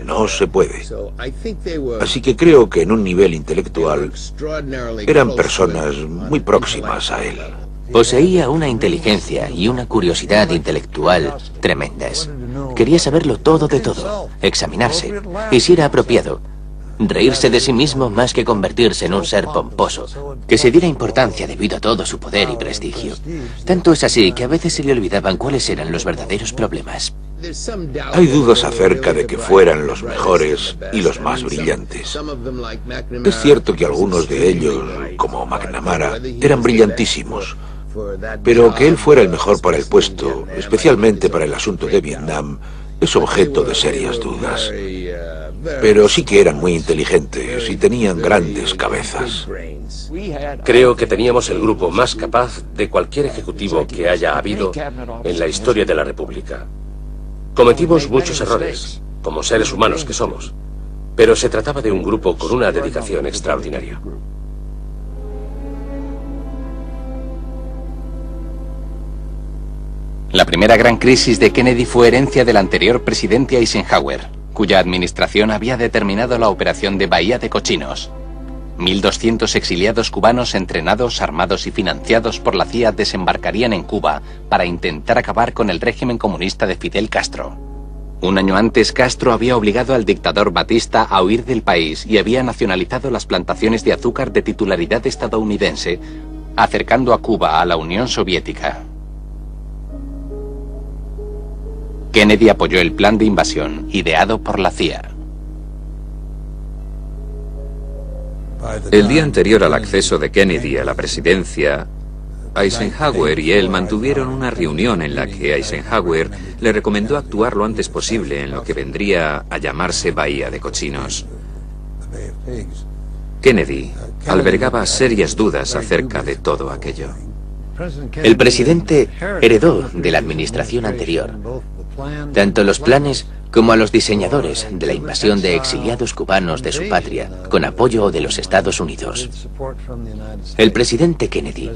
no se puede. Así que creo que en un nivel intelectual eran personas muy próximas a él. Poseía una inteligencia y una curiosidad intelectual tremendas. Quería saberlo todo de todo, examinarse, y si era apropiado, reírse de sí mismo más que convertirse en un ser pomposo, que se diera importancia debido a todo su poder y prestigio. Tanto es así que a veces se le olvidaban cuáles eran los verdaderos problemas. Hay dudas acerca de que fueran los mejores y los más brillantes. Es cierto que algunos de ellos, como McNamara, eran brillantísimos, pero que él fuera el mejor para el puesto, especialmente para el asunto de Vietnam, es objeto de serias dudas. Pero sí que eran muy inteligentes y tenían grandes cabezas. Creo que teníamos el grupo más capaz de cualquier ejecutivo que haya habido en la historia de la República. Cometimos muchos errores, como seres humanos que somos, pero se trataba de un grupo con una dedicación extraordinaria. La primera gran crisis de Kennedy fue herencia del anterior presidente Eisenhower, cuya administración había determinado la operación de Bahía de Cochinos. 1.200 exiliados cubanos entrenados, armados y financiados por la CIA desembarcarían en Cuba para intentar acabar con el régimen comunista de Fidel Castro. Un año antes, Castro había obligado al dictador Batista a huir del país y había nacionalizado las plantaciones de azúcar de titularidad estadounidense, acercando a Cuba a la Unión Soviética. Kennedy apoyó el plan de invasión ideado por la CIA. El día anterior al acceso de Kennedy a la presidencia, Eisenhower y él mantuvieron una reunión en la que Eisenhower le recomendó actuar lo antes posible en lo que vendría a llamarse Bahía de Cochinos. Kennedy albergaba serias dudas acerca de todo aquello. El presidente heredó de la administración anterior tanto los planes como a los diseñadores de la invasión de exiliados cubanos de su patria, con apoyo de los Estados Unidos. El presidente Kennedy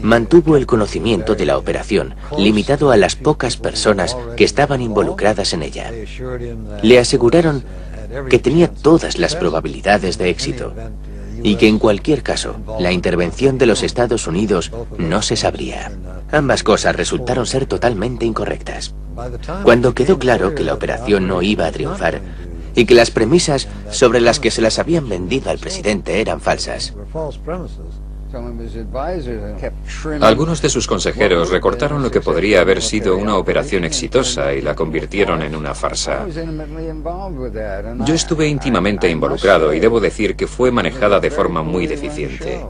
mantuvo el conocimiento de la operación, limitado a las pocas personas que estaban involucradas en ella. Le aseguraron que tenía todas las probabilidades de éxito y que en cualquier caso, la intervención de los Estados Unidos no se sabría. Ambas cosas resultaron ser totalmente incorrectas. Cuando quedó claro que la operación no iba a triunfar y que las premisas sobre las que se las habían vendido al presidente eran falsas, algunos de sus consejeros recortaron lo que podría haber sido una operación exitosa y la convirtieron en una farsa. Yo estuve íntimamente involucrado y debo decir que fue manejada de forma muy deficiente.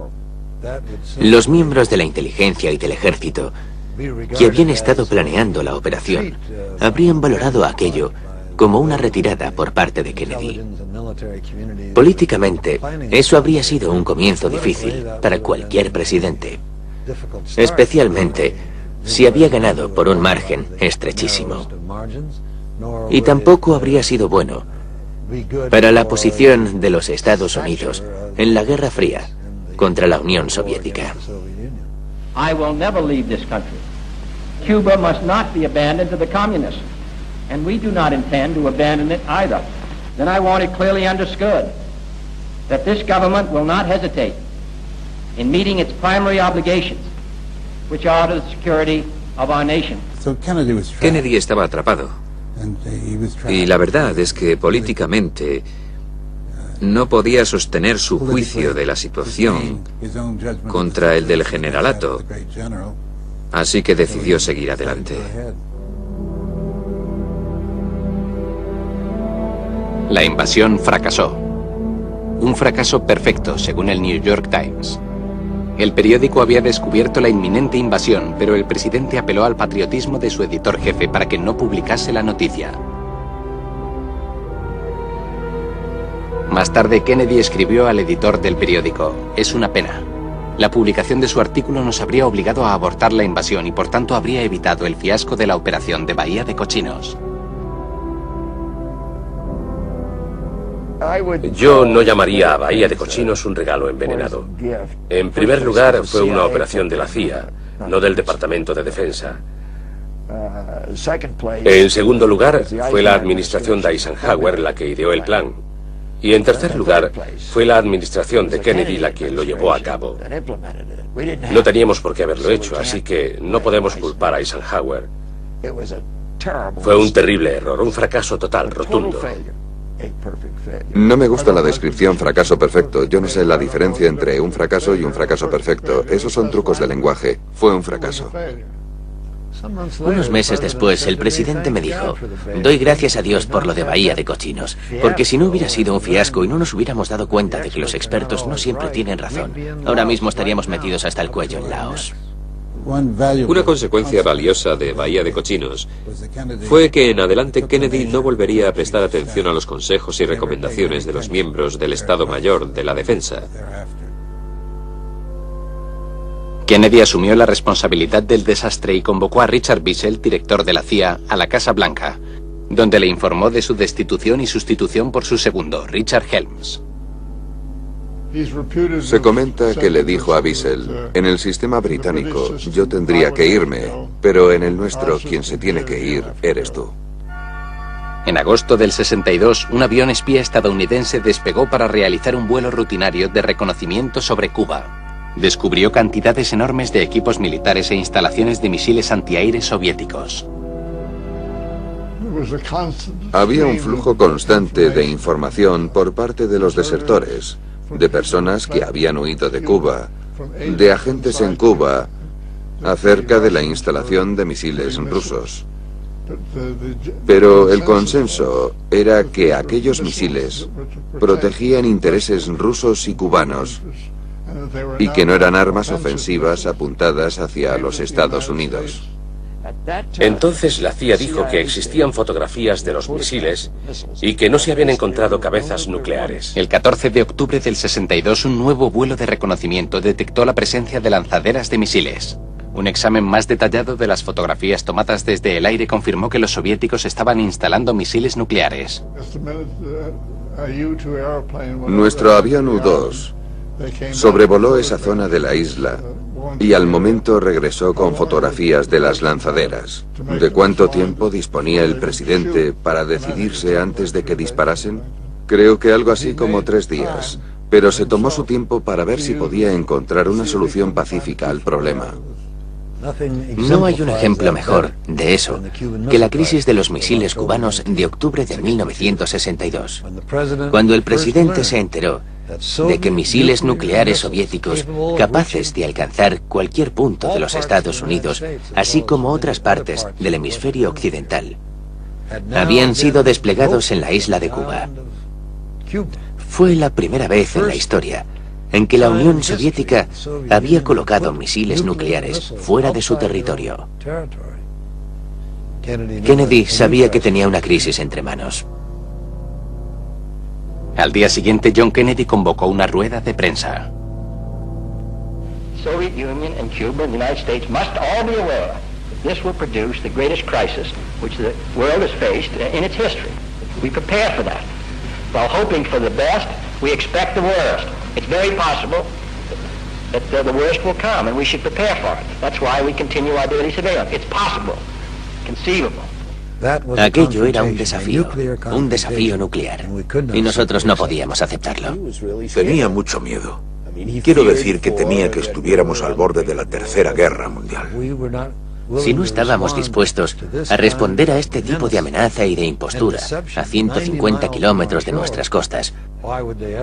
Los miembros de la inteligencia y del ejército que habían estado planeando la operación habrían valorado aquello como una retirada por parte de Kennedy. Políticamente, eso habría sido un comienzo difícil para cualquier presidente, especialmente si había ganado por un margen estrechísimo. Y tampoco habría sido bueno para la posición de los Estados Unidos en la Guerra Fría contra la Unión Soviética. I will never leave this country. Cuba must not be abandoned to the communists, and we do not intend to abandon it either. Then I want it clearly understood that this government will not hesitate in meeting its primary obligations, which are to the security of our nation. Kennedy estaba atrapado. Y la verdad es que políticamente no podía sostener su juicio de la situación contra el del generalato, así que decidió seguir adelante. La invasión fracasó. Un fracaso perfecto, según el New York Times. El periódico había descubierto la inminente invasión, pero el presidente apeló al patriotismo de su editor jefe para que no publicase la noticia. Más tarde, Kennedy escribió al editor del periódico: "Es una pena. La publicación de su artículo nos habría obligado a abortar la invasión y por tanto habría evitado el fiasco de la operación de Bahía de Cochinos". Yo no llamaría a Bahía de Cochinos un regalo envenenado. En primer lugar, fue una operación de la CIA, no del Departamento de Defensa. En segundo lugar, fue la administración de Eisenhower la que ideó el plan. Y en tercer lugar, fue la administración de Kennedy la que lo llevó a cabo. No teníamos por qué haberlo hecho, así que no podemos culpar a Eisenhower. Fue un terrible error, un fracaso total, rotundo. No me gusta la descripción fracaso perfecto. Yo no sé la diferencia entre un fracaso y un fracaso perfecto. Esos son trucos de lenguaje. Fue un fracaso. Unos meses después, el presidente me dijo: doy gracias a Dios por lo de Bahía de Cochinos, porque si no hubiera sido un fiasco y no nos hubiéramos dado cuenta de que los expertos no siempre tienen razón, ahora mismo estaríamos metidos hasta el cuello en Laos. Una consecuencia valiosa de Bahía de Cochinos fue que en adelante Kennedy no volvería a prestar atención a los consejos y recomendaciones de los miembros del Estado Mayor de la Defensa. Kennedy asumió la responsabilidad del desastre y convocó a Richard Bissell, director de la CIA, a la Casa Blanca, donde le informó de su destitución y sustitución por su segundo, Richard Helms. Se comenta que le dijo a Bissell: en el sistema británico yo tendría que irme, pero en el nuestro quien se tiene que ir eres tú. En agosto del 62, un avión espía estadounidense despegó para realizar un vuelo rutinario de reconocimiento sobre Cuba. Descubrió cantidades enormes de equipos militares e instalaciones de misiles antiaéreos soviéticos. Había un flujo constante de información por parte de los desertores, de personas que habían huido de Cuba, de agentes en Cuba, acerca de la instalación de misiles rusos. Pero el consenso era que aquellos misiles protegían intereses rusos y cubanos y que no eran armas ofensivas apuntadas hacia los Estados Unidos. Entonces la CIA dijo que existían fotografías de los misiles y que no se habían encontrado cabezas nucleares. El 14 de octubre del 62, un nuevo vuelo de reconocimiento detectó la presencia de lanzaderas de misiles. Un examen más detallado de las fotografías tomadas desde el aire confirmó que los soviéticos estaban instalando misiles nucleares. Nuestro avión U-2 sobrevoló esa zona de la isla y al momento regresó con fotografías de las lanzaderas. ¿De cuánto tiempo disponía el presidente para decidirse antes de que disparasen? Creo que algo así como 3 días, pero se tomó su tiempo para ver si podía encontrar una solución pacífica al problema. No hay un ejemplo mejor de eso que la crisis de los misiles cubanos de octubre de 1962, cuando el presidente se enteró de que misiles nucleares soviéticos capaces de alcanzar cualquier punto de los Estados Unidos, así como otras partes del hemisferio occidental, habían sido desplegados en la isla de Cuba. Fue la primera vez en la historia en que la Unión Soviética había colocado misiles nucleares fuera de su territorio. Kennedy sabía que tenía una crisis entre manos. Al día siguiente, John Kennedy convocó una rueda de prensa. Soviet Union and Cuba and the United States must all be aware this will produce the greatest crisis which the world has faced in its history. We prepare for that. While hoping for the best, we expect the worst. It's very possible that the worst will come, and we should prepare for it. That's why we continue our daily surveillance. It's possible, conceivable. Aquello era un desafío nuclear, y nosotros no podíamos aceptarlo. Tenía mucho miedo. Quiero decir que temía que estuviéramos al borde de la Tercera Guerra Mundial. Si no estábamos dispuestos a responder a este tipo de amenaza y de impostura a 150 kilómetros de nuestras costas,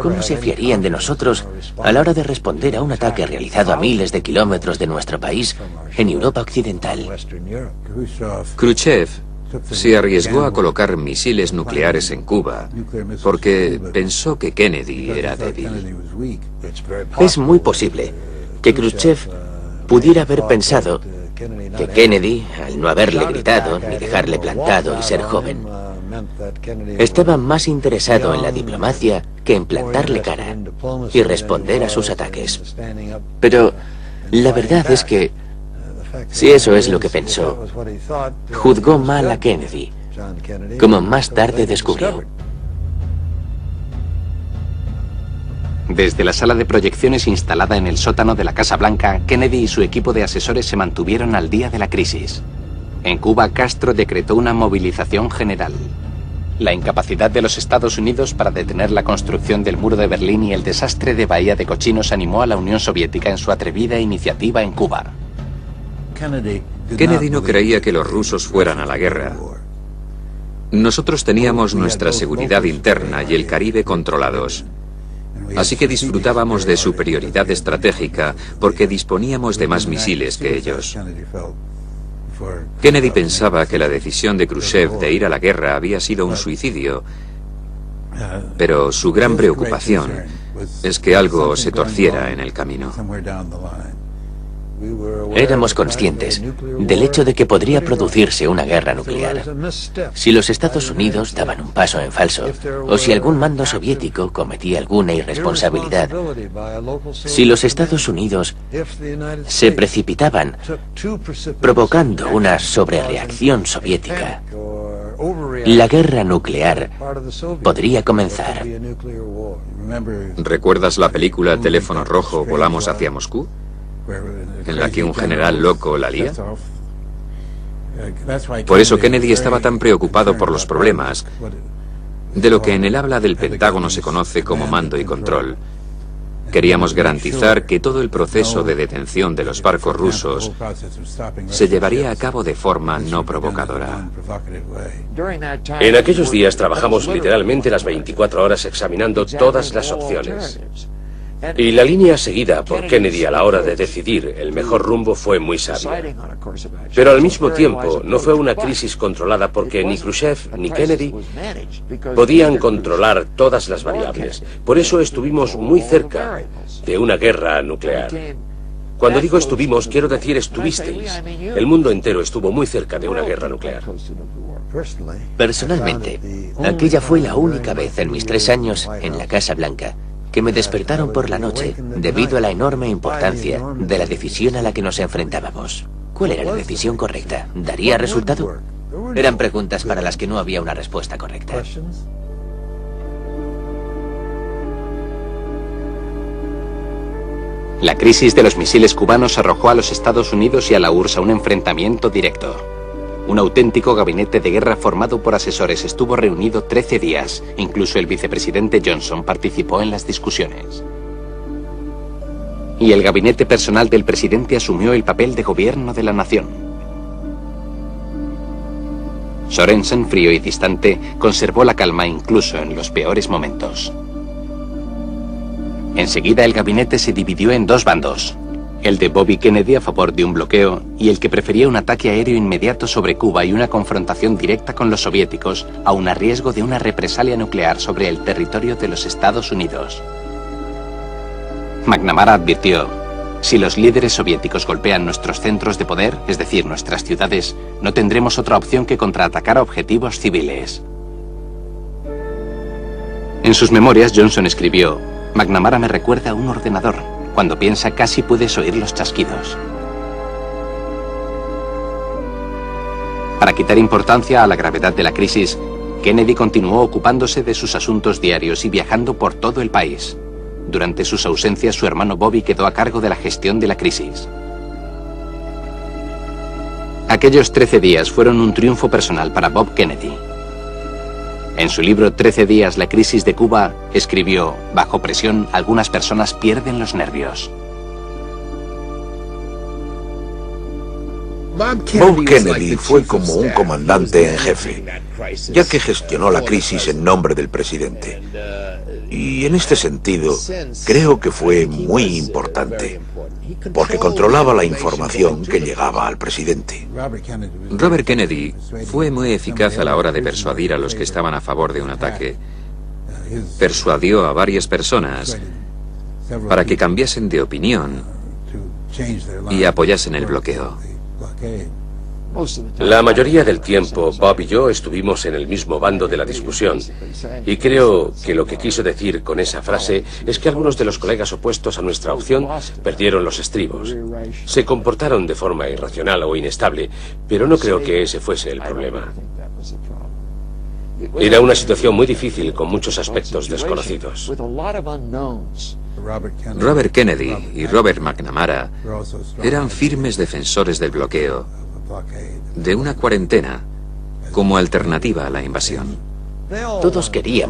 ¿cómo se fiarían de nosotros a la hora de responder a un ataque realizado a miles de kilómetros de nuestro país en Europa Occidental? Khrushchev se arriesgó a colocar misiles nucleares en Cuba porque pensó que Kennedy era débil. Es muy posible que Khrushchev pudiera haber pensado que Kennedy, al no haberle gritado ni dejarle plantado y ser joven, estaba más interesado en la diplomacia que en plantarle cara y responder a sus ataques. Pero la verdad es que, si eso es lo que pensó, juzgó mal a Kennedy, como más tarde descubrió. Desde la sala de proyecciones instalada en el sótano de la Casa Blanca, Kennedy y su equipo de asesores se mantuvieron al día de la crisis. En Cuba, Castro decretó una movilización general. La incapacidad de los Estados Unidos para detener la construcción del muro de Berlín y el desastre de Bahía de Cochinos animó a la Unión Soviética en su atrevida iniciativa en Cuba. Kennedy no creía que los rusos fueran a la guerra. Nosotros teníamos nuestra seguridad interna y el Caribe controlados. Así que disfrutábamos de superioridad estratégica porque disponíamos de más misiles que ellos. Kennedy pensaba que la decisión de Khrushchev de ir a la guerra había sido un suicidio, pero su gran preocupación es que algo se torciera en el camino. Éramos conscientes del hecho de que podría producirse una guerra nuclear. Si los Estados Unidos daban un paso en falso, o si algún mando soviético cometía alguna irresponsabilidad, si los Estados Unidos se precipitaban, provocando una sobrereacción soviética, la guerra nuclear podría comenzar. ¿Recuerdas la película Teléfono Rojo, volamos hacia Moscú? En la que un general loco la lía. Por eso Kennedy estaba tan preocupado por los problemas de lo que en el habla del Pentágono se conoce como mando y control. Queríamos garantizar que todo el proceso de detención de los barcos rusos se llevaría a cabo de forma no provocadora. En aquellos días trabajamos literalmente las 24 horas examinando todas las opciones. Y la línea seguida por Kennedy a la hora de decidir el mejor rumbo fue muy sabia. Pero al mismo tiempo no fue una crisis controlada porque ni Khrushchev ni Kennedy podían controlar todas las variables. Por eso estuvimos muy cerca de una guerra nuclear. Cuando digo estuvimos, quiero decir estuvisteis. El mundo entero estuvo muy cerca de una guerra nuclear. Personalmente, aquella fue la única vez en mis 3 años en la Casa Blanca que me despertaron por la noche debido a la enorme importancia de la decisión a la que nos enfrentábamos. ¿Cuál era la decisión correcta? ¿Daría resultado? Eran preguntas para las que no había una respuesta correcta. La crisis de los misiles cubanos arrojó a los Estados Unidos y a la URSS a un enfrentamiento directo. Un auténtico gabinete de guerra formado por asesores estuvo reunido 13 días. Incluso el vicepresidente Johnson participó en las discusiones. Y el gabinete personal del presidente asumió el papel de gobierno de la nación. Sorensen, frío y distante, conservó la calma incluso en los peores momentos. Enseguida el gabinete se dividió en 2 bandos. El de Bobby Kennedy a favor de un bloqueo y el que prefería un ataque aéreo inmediato sobre Cuba y una confrontación directa con los soviéticos, aun a riesgo de una represalia nuclear sobre el territorio de los Estados Unidos. McNamara advirtió: si los líderes soviéticos golpean nuestros centros de poder, es decir, nuestras ciudades, no tendremos otra opción que contraatacar a objetivos civiles. En sus memorias, Johnson escribió: McNamara me recuerda a un ordenador. Cuando piensa, casi puedes oír los chasquidos. Para quitar importancia a la gravedad de la crisis, Kennedy continuó ocupándose de sus asuntos diarios y viajando por todo el país. Durante sus ausencias, su hermano Bobby quedó a cargo de la gestión de la crisis. Aquellos 13 días fueron un triunfo personal para Bob Kennedy. En su libro 13 días, la crisis de Cuba, escribió: bajo presión, algunas personas pierden los nervios. Bob Kennedy fue como un comandante en jefe, ya que gestionó la crisis en nombre del presidente. Y en este sentido, creo que fue muy importante, porque controlaba la información que llegaba al presidente. Robert Kennedy fue muy eficaz a la hora de persuadir a los que estaban a favor de un ataque. Persuadió a varias personas para que cambiasen de opinión y apoyasen el bloqueo. La mayoría del tiempo, Bob y yo estuvimos en el mismo bando de la discusión. Y creo que lo que quiso decir con esa frase es que algunos de los colegas opuestos a nuestra opción perdieron los estribos. Se comportaron de forma irracional o inestable, pero no creo que ese fuese el problema. Era una situación muy difícil con muchos aspectos desconocidos. Robert Kennedy y Robert McNamara eran firmes defensores del bloqueo de una cuarentena como alternativa a la invasión. Todos querían